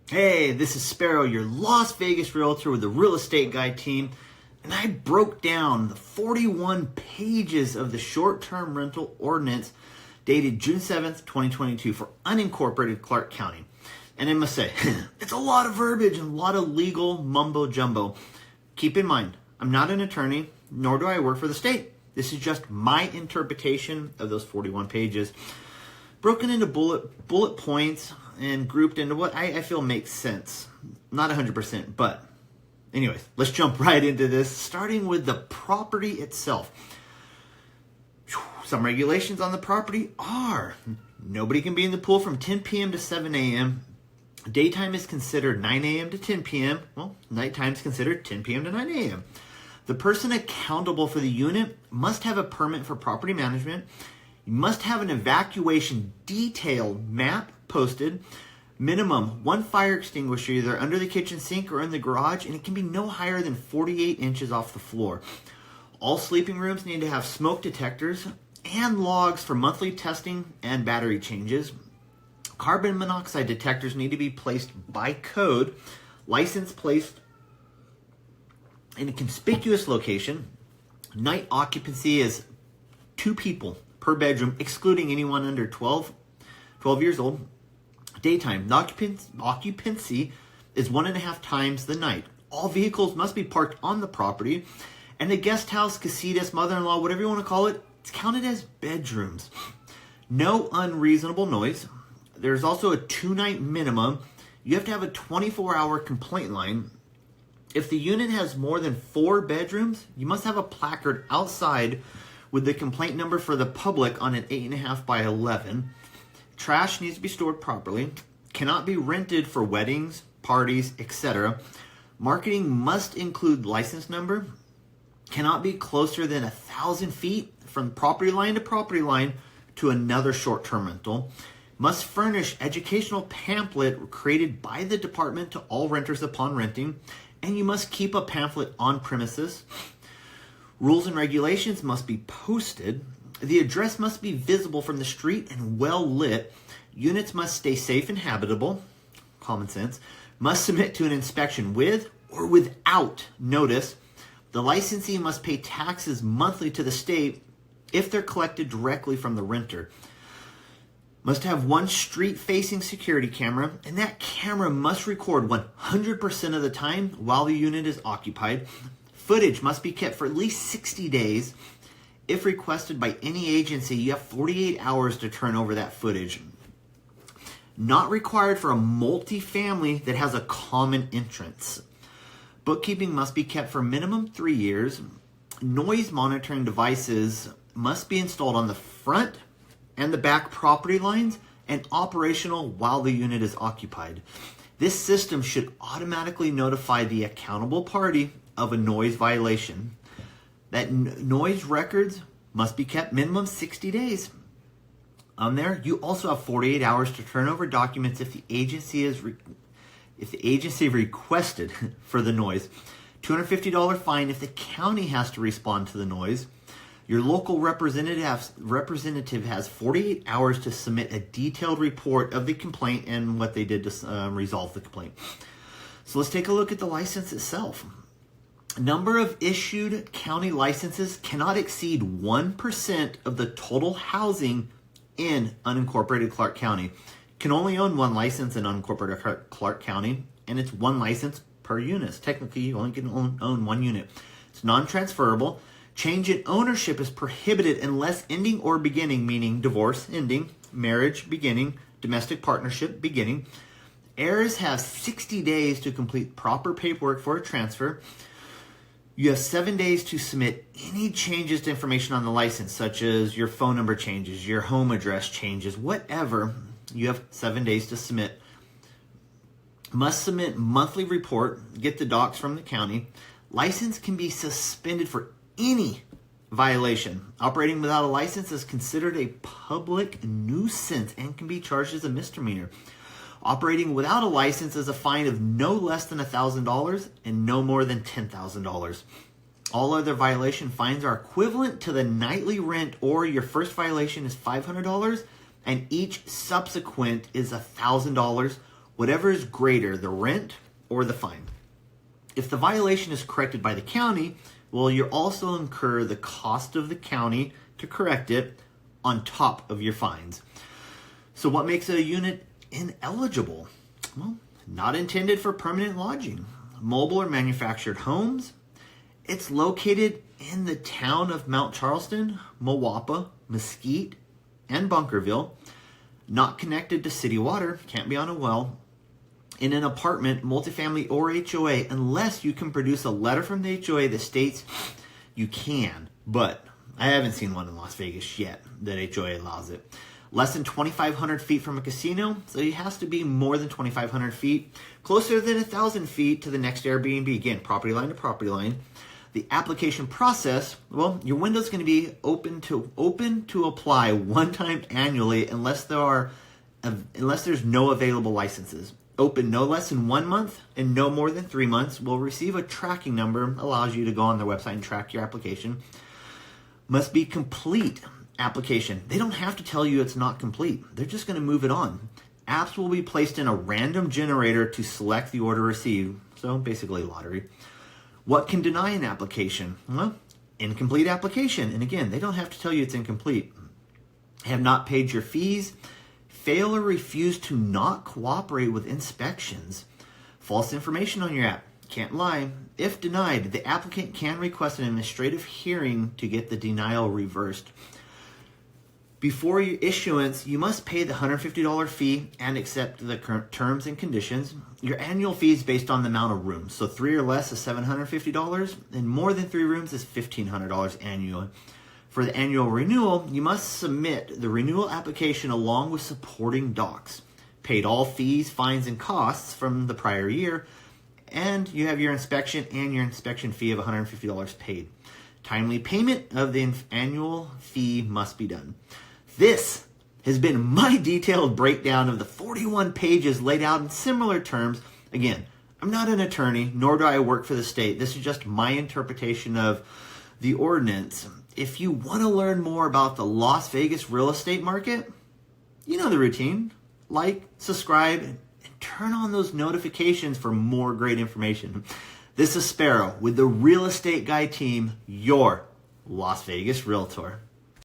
Hey, this is Sparrow, your Las Vegas realtor with the Real Estate Guy team, and I broke down the 41 pages of the short-term rental ordinance dated June 7th, 2022 for unincorporated Clark County. And I must say, it's a lot of verbiage and a lot of legal mumbo-jumbo. Keep in mind, I'm not an attorney, nor do I work for the state. This is just my interpretation of those 41 pages, broken into bullet points and grouped into what I feel makes sense. Not 100%, but anyways, let's jump right into this, starting with the property itself. Some regulations on the property are: nobody can be in the pool from 10 p.m. to 7 a.m. Daytime is considered 9 a.m. to 10 p.m. Well, nighttime is considered 10 p.m. to 9 a.m. The person accountable for the unit must have a permit for property management. You must have an evacuation detailed map posted. Minimum one fire extinguisher either under the kitchen sink or in the garage, and it can be no higher than 48 inches off the floor. All sleeping rooms need to have smoke detectors and logs for monthly testing and battery changes. Carbon monoxide detectors need to be placed by code. License placed in a conspicuous location. Night occupancy is 2 people per bedroom, excluding anyone under 12 years old. Daytime occupancy is 1.5 times the night. All vehicles must be parked on the property, and the guest house, casitas, mother-in-law, whatever you want to call it, it's counted as bedrooms. No unreasonable noise. There's also a 2-night minimum. You have to have a 24-hour complaint line. If the unit has more than 4 bedrooms, you must have a placard outside with the complaint number for the public on an 8.5 by 11. Trash needs to be stored properly. Cannot be rented for weddings, parties, etc. Marketing must include license number. Cannot be closer than 1,000 feet from property line to another short-term rental. Must furnish educational pamphlet created by the department to all renters upon renting. And you must keep a pamphlet on premises. Rules and regulations must be posted. The address must be visible from the street and well lit. Units must stay safe and habitable. Common sense. Must submit to an inspection with or without notice. The licensee must pay taxes monthly to the state if they're collected directly from the renter. Must have one street-facing security camera, and that camera must record 100% of the time while the unit is occupied. Footage must be kept for at least 60 days. If requested by any agency, you have 48 hours to turn over that footage. Not required for a multifamily that has a common entrance. Bookkeeping must be kept for minimum 3 years. Noise monitoring devices must be installed on the front and the back property lines and operational while the unit is occupied. This system should automatically notify the accountable party of a noise violation. That noise records must be kept minimum 60 days. On there, you also have 48 hours to turn over documents if the agency requested for the noise. $250 fine if the county has to respond to the noise. Your local representative has 48 hours to submit a detailed report of the complaint and what they did to resolve the complaint. So let's take a look at the license itself. Number of issued county licenses cannot exceed 1% of the total housing in unincorporated Clark County. Can only own one license in unincorporated Clark County, and it's one license per unit. Technically, you only can own one unit. It's non-transferable. Change in ownership is prohibited unless ending or beginning, meaning divorce ending, marriage beginning, domestic partnership beginning. Heirs have 60 days to complete proper paperwork for a transfer. You have 7 days to submit any changes to information on the license, such as your phone number changes, your home address changes, whatever. You have 7 days to submit. Must submit monthly report, get the docs from the county. License can be suspended for any violation. Operating without a license is considered a public nuisance and can be charged as a misdemeanor. Operating without a license is a fine of no less than $1,000 and no more than $10,000. All other violation fines are equivalent to the nightly rent, or your first violation is $500 and each subsequent is $1,000 whatever is greater, the rent or the fine. If the violation is corrected by the county, well, you'll also incur the cost of the county to correct it on top of your fines. So what makes a unit ineligible? Well, not intended for permanent lodging, mobile or manufactured homes. It's located in the town of Mount Charleston, Mawapa, Mesquite, and Bunkerville. Not connected to city water, can't be on a well. In an apartment, multifamily, or HOA, unless you can produce a letter from the HOA that states you can. But I haven't seen one in Las Vegas yet that HOA allows it. Less than 2,500 feet from a casino, so it has to be more than 2,500 feet. Closer than 1,000 feet to the next Airbnb. Again, property line to property line. The application process, well, your window is going to be open to apply one time annually unless there's no available licenses. Open no less than 1 month and no more than 3 months. Will receive a tracking number, allows you to go on their website and track your application. Must be complete application. They don't have to tell you it's not complete. They're just going to move it on. Apps will be placed in a random generator to select the order received. So basically lottery. What can deny an application? Well, incomplete application. And again, they don't have to tell you it's incomplete. Have not paid your fees. Fail or refuse to not cooperate with inspections. False information on your app. Can't lie. If denied, the applicant can request an administrative hearing to get the denial reversed. Before your issuance, you must pay the $150 fee and accept the current terms and conditions. Your annual fee is based on the amount of rooms. So 3 or less is $750, and more than 3 rooms is $1,500 annually. For the annual renewal, you must submit the renewal application along with supporting docs. Paid all fees, fines, and costs from the prior year, and you have your inspection and your inspection fee of $150 paid. Timely payment of the annual fee must be done. This has been my detailed breakdown of the 41 pages laid out in similar terms. Again, I'm not an attorney, nor do I work for the state. This is just my interpretation of the ordinance. If you want to learn more about the Las Vegas real estate market, you know the routine. Like, subscribe, and turn on those notifications for more great information. This is Sparrow with the Real Estate Guy team, your Las Vegas Realtor.